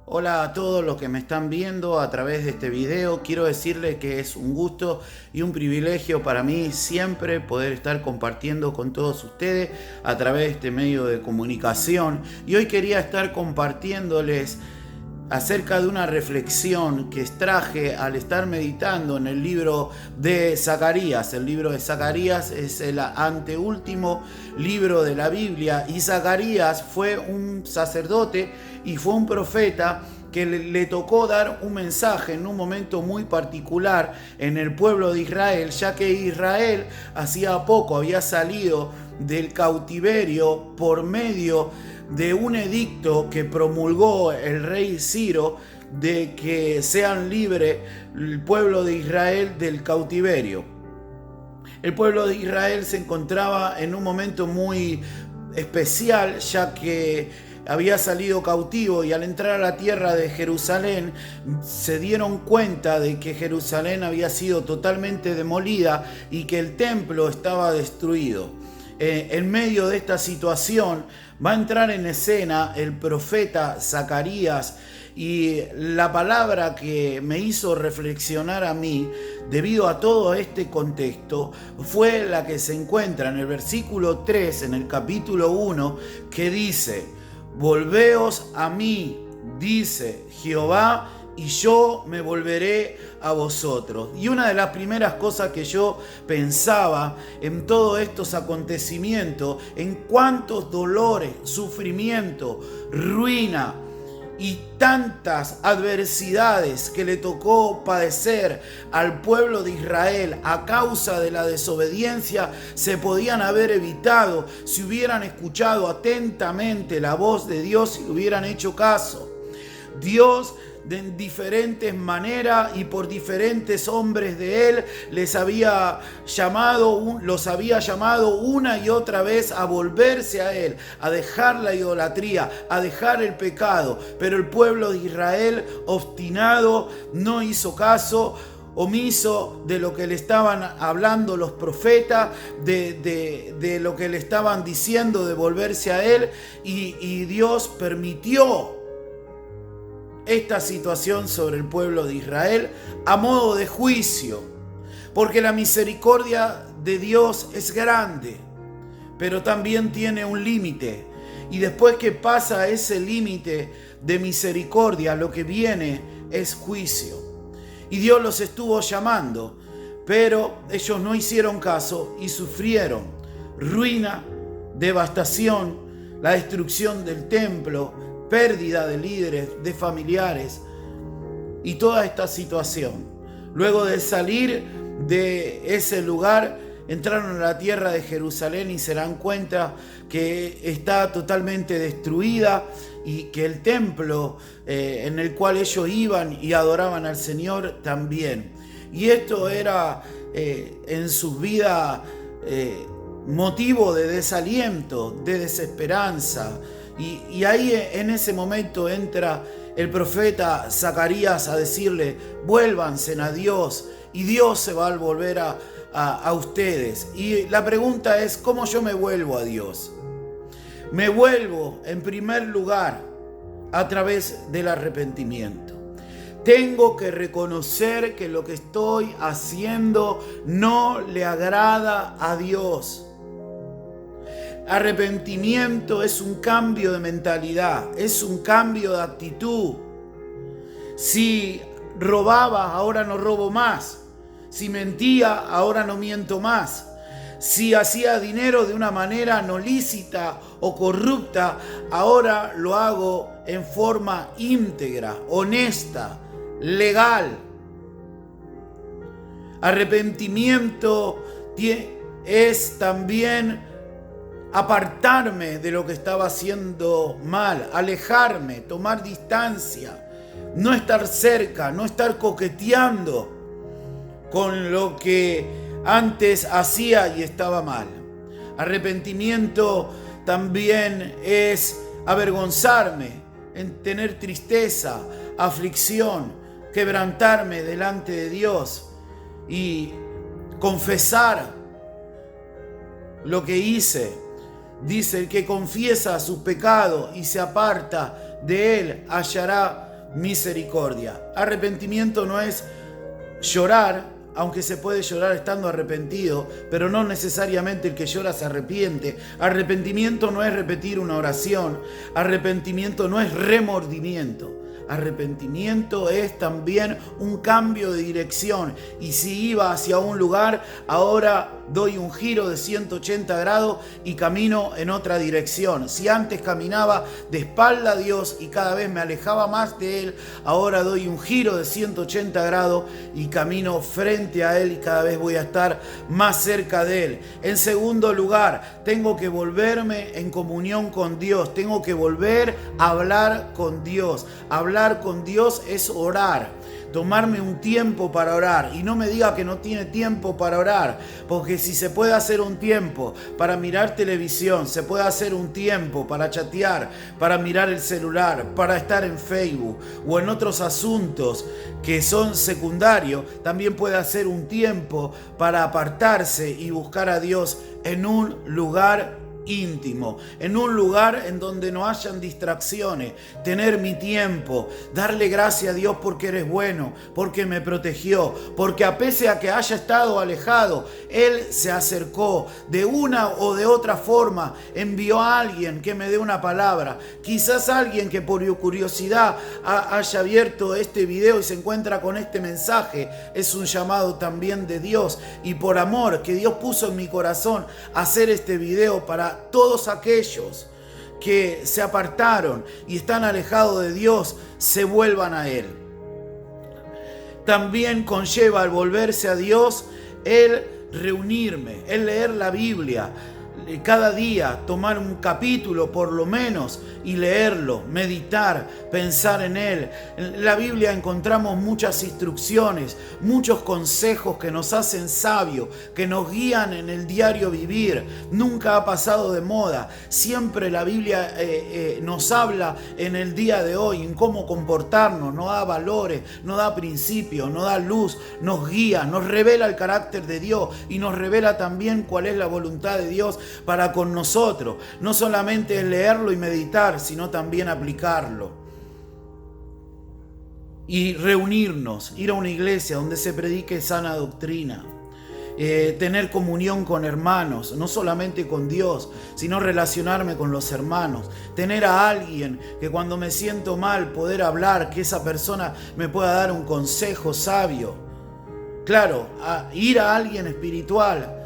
Hola a todos los que me están viendo a través de este video. Quiero decirles que es un gusto y un privilegio para mí siempre poder estar compartiendo con todos ustedes a través de este medio de comunicación. Y hoy quería estar compartiéndoles acerca de una reflexión que extraje al estar meditando en el libro de Zacarías. El libro de Zacarías es el anteúltimo libro de la Biblia, y Zacarías fue un sacerdote y fue un profeta que le tocó dar un mensaje en un momento muy particular en el pueblo de Israel, ya que Israel hacía poco había salido del cautiverio por medio de un edicto que promulgó el rey Ciro de que sean libres el pueblo de Israel del cautiverio. El pueblo de Israel se encontraba en un momento muy especial, ya que había salido cautivo, y al entrar a la tierra de Jerusalén se dieron cuenta de que Jerusalén había sido totalmente demolida y que el templo estaba destruido. En medio de esta situación va a entrar en escena el profeta Zacarías, y la palabra que me hizo reflexionar a mí debido a todo este contexto fue la que se encuentra en el versículo 3 en el capítulo 1, que dice: volveos a mí, dice Jehová, y yo me volveré a vosotros. Y una de las primeras cosas que yo pensaba en todos estos acontecimientos, en cuántos dolores, sufrimiento, ruina y tantas adversidades que le tocó padecer al pueblo de Israel a causa de la desobediencia, se podían haber evitado si hubieran escuchado atentamente la voz de Dios y hubieran hecho caso. Dios, de diferentes maneras y por diferentes hombres de él, los había llamado una y otra vez a volverse a él, a dejar la idolatría, a dejar el pecado. Pero el pueblo de Israel, obstinado, no hizo caso, omiso de lo que le estaban hablando los profetas, de lo que le estaban diciendo de volverse a él, y Dios permitió esta situación sobre el pueblo de Israel a modo de juicio, porque la misericordia de Dios es grande, pero también tiene un límite, y después que pasa ese límite de misericordia, lo que viene es juicio. Y Dios los estuvo llamando, pero ellos no hicieron caso y sufrieron ruina, devastación, la destrucción del templo, pérdida de líderes, de familiares y toda esta situación. Luego de salir de ese lugar, entraron a la tierra de Jerusalén y se dan cuenta que está totalmente destruida y que el templo en el cual ellos iban y adoraban al Señor también. Y esto era en sus vidas motivo de desaliento, de desesperanza. Y ahí en ese momento entra el profeta Zacarías a decirle: vuélvanse a Dios, y Dios se va a volver a ustedes. Y la pregunta es: ¿cómo yo me vuelvo a Dios? Me vuelvo en primer lugar a través del arrepentimiento. Tengo que reconocer que lo que estoy haciendo no le agrada a Dios. Arrepentimiento es un cambio de mentalidad, es un cambio de actitud. Si robaba, ahora no robo más. Si mentía, ahora no miento más. Si hacía dinero de una manera no lícita o corrupta, ahora lo hago en forma íntegra, honesta, legal. Arrepentimiento es también apartarme de lo que estaba haciendo mal, alejarme, tomar distancia, no estar cerca, no estar coqueteando con lo que antes hacía y estaba mal. Arrepentimiento también es avergonzarme, en tener tristeza, aflicción, quebrantarme delante de Dios y confesar lo que hice. Dice: el que confiesa su pecado y se aparta de él hallará misericordia. Arrepentimiento no es llorar, aunque se puede llorar estando arrepentido, pero no necesariamente el que llora se arrepiente. Arrepentimiento no es repetir una oración. Arrepentimiento no es remordimiento. Arrepentimiento es también un cambio de dirección. Y si iba hacia un lugar, ahora doy un giro de 180 grados y camino en otra dirección. Si antes caminaba de espalda a Dios y cada vez me alejaba más de Él, ahora doy un giro de 180 grados y camino frente a Él y cada vez voy a estar más cerca de Él. En segundo lugar, tengo que volverme en comunión con Dios. Tengo que volver a hablar con Dios. Hablar con Dios es orar. Tomarme un tiempo para orar. Y no me diga que no tiene tiempo para orar, porque si se puede hacer un tiempo para mirar televisión, se puede hacer un tiempo para chatear, para mirar el celular, para estar en Facebook o en otros asuntos que son secundarios, también puede hacer un tiempo para apartarse y buscar a Dios en un lugar íntimo, en un lugar en donde no hayan distracciones, tener mi tiempo, darle gracias a Dios porque eres bueno, porque me protegió, porque a pesar de que haya estado alejado, Él se acercó de una o de otra forma, envió a alguien que me dé una palabra, quizás alguien que por curiosidad haya abierto este video y se encuentra con este mensaje, es un llamado también de Dios y por amor que Dios puso en mi corazón hacer este video para todos aquellos que se apartaron y están alejados de Dios, se vuelvan a Él. También conlleva al volverse a Dios el reunirme, el leer la Biblia, cada día tomar un capítulo por lo menos y leerlo, meditar, pensar en él. En la Biblia encontramos muchas instrucciones, muchos consejos que nos hacen sabios, que nos guían en el diario vivir. Nunca ha pasado de moda. Siempre la Biblia nos habla en el día de hoy, en cómo comportarnos, nos da valores, nos da principios, nos da luz, nos guía, nos revela el carácter de Dios y nos revela también cuál es la voluntad de Dios para con nosotros. No solamente es leerlo y meditar, sino también aplicarlo. Y reunirnos, ir a una iglesia donde se predique sana doctrina. Tener comunión con hermanos, no solamente con Dios, sino relacionarme con los hermanos. Tener a alguien que cuando me siento mal poder hablar, que esa persona me pueda dar un consejo sabio. Claro, ir a alguien espiritual,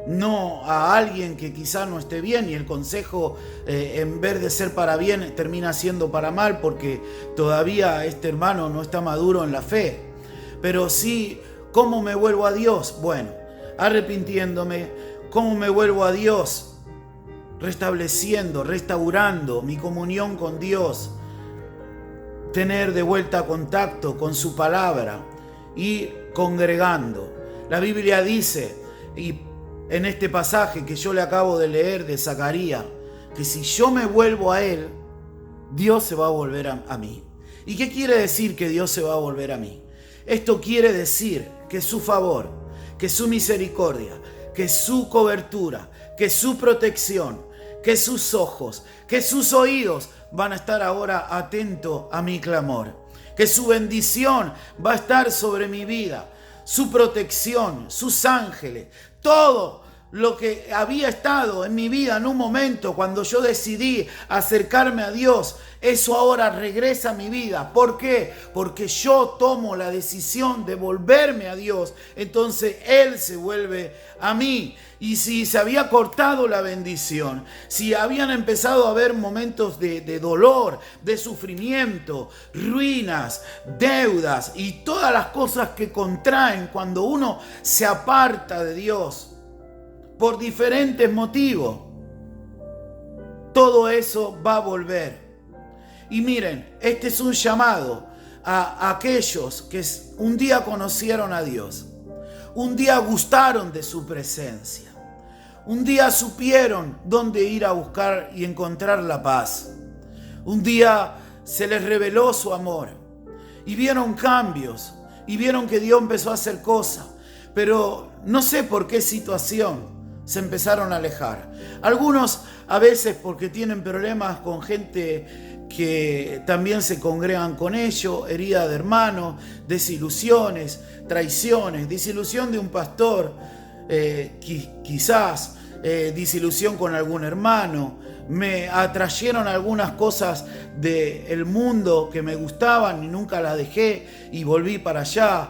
no a alguien que quizás no esté bien y el consejo en vez de ser para bien termina siendo para mal porque todavía este hermano no está maduro en la fe. Pero sí, ¿cómo me vuelvo a Dios? Bueno, arrepintiéndome. ¿Cómo me vuelvo a Dios? Restableciendo, restaurando mi comunión con Dios. Tener de vuelta contacto con su palabra y congregando. La Biblia dice, y en este pasaje que yo le acabo de leer de Zacarías, que si yo me vuelvo a Él, Dios se va a volver a mí. ¿Y qué quiere decir que Dios se va a volver a mí? Esto quiere decir que su favor, que su misericordia, que su cobertura, que su protección, que sus ojos, que sus oídos van a estar ahora atentos a mi clamor. Que su bendición va a estar sobre mi vida, su protección, sus ángeles, todo lo que había estado en mi vida en un momento cuando yo decidí acercarme a Dios, eso ahora regresa a mi vida. ¿Por qué? Porque yo tomo la decisión de volverme a Dios, entonces Él se vuelve a mí. Y si se había cortado la bendición, si habían empezado a haber momentos de dolor, de sufrimiento, ruinas, deudas y todas las cosas que contraen cuando uno se aparta de Dios, por diferentes motivos, todo eso va a volver. Y miren, este es un llamado a aquellos que un día conocieron a Dios, un día gustaron de su presencia, un día supieron dónde ir a buscar y encontrar la paz, un día se les reveló su amor y vieron cambios y vieron que Dios empezó a hacer cosas, pero no sé por qué situación se empezaron a alejar. Algunos a veces porque tienen problemas con gente que también se congregan con ellos, herida de hermanos, desilusiones, traiciones, desilusión de un pastor, quizás desilusión con algún hermano. Me atrayeron algunas cosas del mundo que me gustaban y nunca las dejé y volví para allá.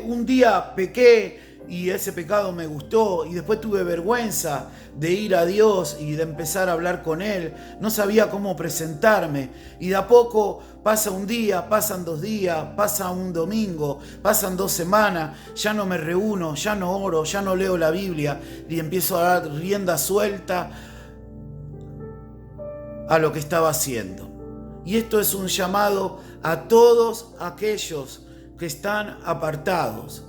Un día pequé y ese pecado me gustó y después tuve vergüenza de ir a Dios y de empezar a hablar con Él. No sabía cómo presentarme y de a poco pasa un día, pasan 2 días, pasa un domingo, pasan 2 semanas, ya no me reúno, ya no oro, ya no leo la Biblia y empiezo a dar rienda suelta a lo que estaba haciendo. Y esto es un llamado a todos aquellos que están apartados,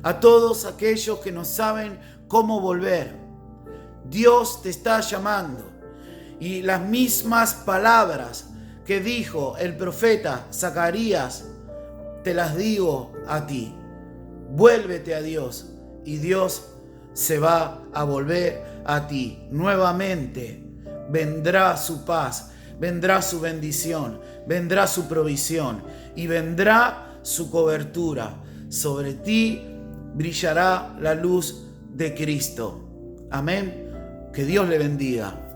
a todos aquellos que no saben cómo volver. Dios te está llamando y las mismas palabras que dijo el profeta Zacarías te las digo a ti. Vuélvete a Dios y Dios se va a volver a ti nuevamente. Vendrá su paz, vendrá su bendición, vendrá su provisión y vendrá su cobertura. Sobre ti brillará la luz de Cristo. Amén. Que Dios le bendiga.